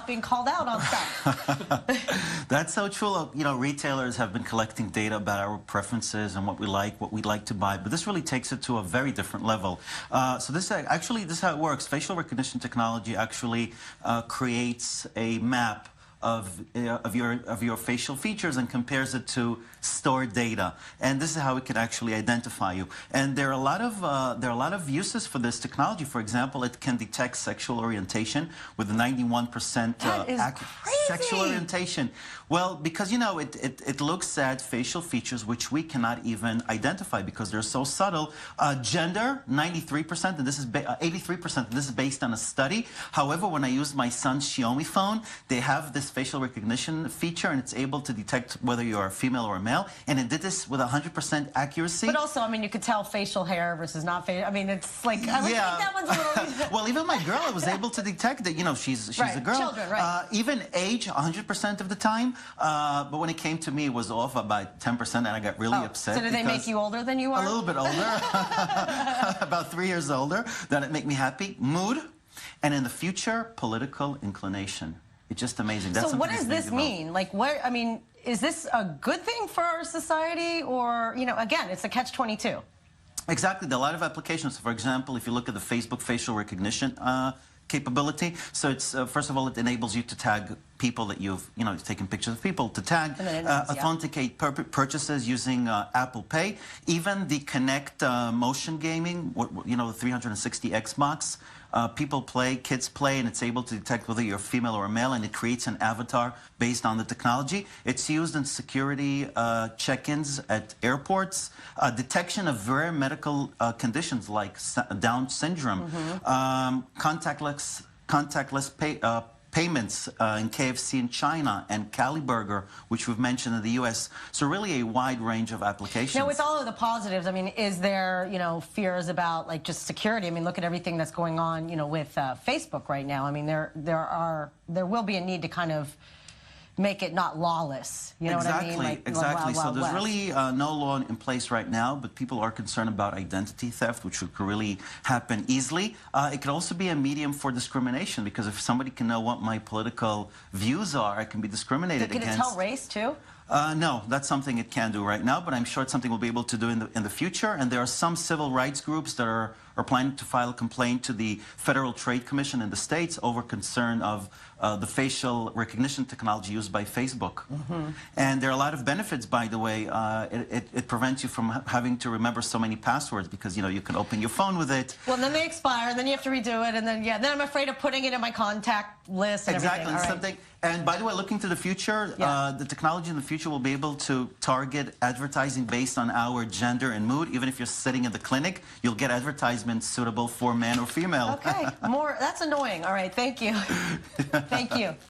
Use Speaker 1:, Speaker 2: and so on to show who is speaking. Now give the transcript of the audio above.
Speaker 1: being called out on stuff.
Speaker 2: That's so true. You know, retailers have been collecting data about our preferences and what we'd like to buy, but this really takes it to a very different level. So this is how it works. Facial recognition technology actually creates a map of your facial features and compares it to stored data, and this is how it can actually identify you. And there are a lot of uses for this technology. For example, it can detect sexual orientation with a 91% sexual orientation. Well, because you know it looks at facial features which we cannot even identify because they're so subtle. Gender, 93%, and this is 83%. And this is based on a study. However, when I use my son's Xiaomi phone, they have this facial recognition feature, and it's able to detect whether you're a female or a male, and it did this with 100% accuracy.
Speaker 1: But also, I mean, you could tell facial hair versus not facial. I mean, it's like, I think that one's a little...
Speaker 2: Well, even my girl, I was able to detect that, you know, she's a girl.
Speaker 1: Children, right.
Speaker 2: Even age, 100% of the time. But when it came to me, it was off about 10%, and I got really upset.
Speaker 1: So did they make you older than you are?
Speaker 2: A little bit older. About 3 years older. That it make me happy. Mood. And in the future, political inclination. It's just amazing. That's
Speaker 1: so what does this mean? Like, what, I mean, is this a good thing for our society, or, you know, again, it's a catch-22?
Speaker 2: Exactly. There are a lot of applications. For example, if you look at the Facebook facial recognition capability, so it's first of all, it enables you to tag people that you've taken pictures of people, to tag, authenticate purchases using Apple Pay, even the Connect motion gaming, you know, the 360 Xbox. People play, kids play, and it's able to detect whether you're female or male, and it creates an avatar based on the technology. It's used in security check-ins at airports, detection of rare medical conditions like Down syndrome, contactless payments in KFC in China, and Cali Burger, which we've mentioned in the U.S. So really a wide range of applications.
Speaker 1: Now, with all of the positives, I mean, is there, you know, fears about, like, just security? I mean, look at everything that's going on, you know, with Facebook right now. I mean, there will be a need to kind of make it not lawless. You know what I mean? Like,
Speaker 2: exactly. So there's really no law in place right now, but people are concerned about identity theft, which could really happen easily. It could also be a medium for discrimination, because if somebody can know what my political views are, I can be discriminated against.
Speaker 1: Can it tell race, too?
Speaker 2: No, that's something it can't do right now, but I'm sure it's something we'll be able to do in the future. And there are some civil rights groups that are planning to file a complaint to the Federal Trade Commission in the States over concern of the facial recognition technology used by Facebook. And there are a lot of benefits, by the way. It prevents you from having to remember so many passwords, because, you know, you can open your phone with it.
Speaker 1: Well, then they expire, and then you have to redo it, and then, then I'm afraid of putting it in my contact list and everything.
Speaker 2: Exactly. And by the way, looking to the future, the technology in the future will be able to target advertising based on our gender and mood. Even if you're sitting in the clinic, you'll get advertisements suitable for man or female.
Speaker 1: Okay, that's annoying. All right, thank you. Thank you.